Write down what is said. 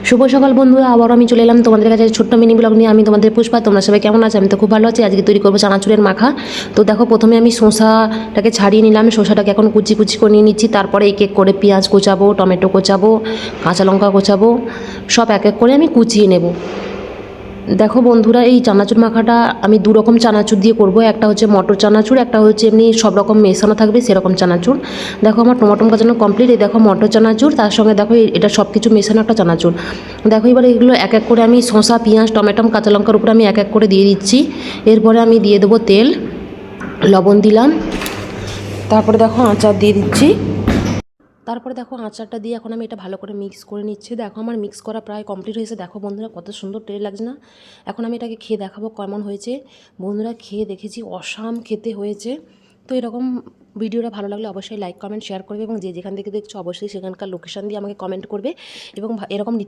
শুভ সকাল বন্ধুরা, আবার আমি চলে এলাম তোমাদের কাছে ছোট্ট মিনি ব্লগ নিয়ে। আমি তোমাদের পুষ্পা। তোমরা সবাই কেমন আছো? আমি তো খুব ভালো আছি। আজকে তৈরি করবো চানাচুরের মাখা। তো দেখো, প্রথমে আমি শসাটাকে ছাড়িয়ে নিলাম। শসাটাকে এখন কুচি কুচি করে নিয়ে নিচ্ছি। তারপরে এক এক করে পেঁয়াজ কোচাবো, টমেটো কোচাবো, কাঁচা লঙ্কা কোচাবো, সব এক এক করে আমি কুচিয়ে নেব। দেখো বন্ধুরা, এই চানাচুর মাখাটা আমি দু রকম চানাচুর দিয়ে করব। একটা হচ্ছে মটর চানাচুর, একটা হচ্ছে এমনি সব রকম মেশানো থাকবে সেরকম চানাচুর। দেখো আমার টমাটো কাটানো কমপ্লিট। এই দেখো মটর চানাচুর, তার সঙ্গে দেখো এটা সব কিছু মেশানো একটা চানাচুর। দেখো এবার এগুলো এক এক করে আমি শসা, পেঁয়াজ, টমেটো, কাঁচা লঙ্কার উপরে আমি এক এক করে দিয়ে দিচ্ছি। এরপরে আমি দিয়ে দেবো তেল, লবণ দিলাম, তারপরে দেখো আচার দিয়ে দিচ্ছি। তারপরে দেখো আচারটা দিয়ে এখন আমি এটা ভালো করে মিক্স করে নিচ্ছি। দেখো আমার মিক্স করা প্রায় কমপ্লিট হয়েছে। দেখো বন্ধুরা, কত সুন্দর টেস্ট লাগছে না? এখন আমি এটাকে খেয়ে দেখাবো কেমন হয়েছে। বন্ধুরা, খেয়ে দেখেছি অসাম খেতে হয়েছে। তো এরকম ভিডিওটা ভালো লাগলে অবশ্যই লাইক, কমেন্ট, শেয়ার করবে এবং যে যেখান থেকে দেখছো অবশ্যই সেখানকার লোকেশান দিয়ে আমাকে কমেন্ট করবে এবং এরকম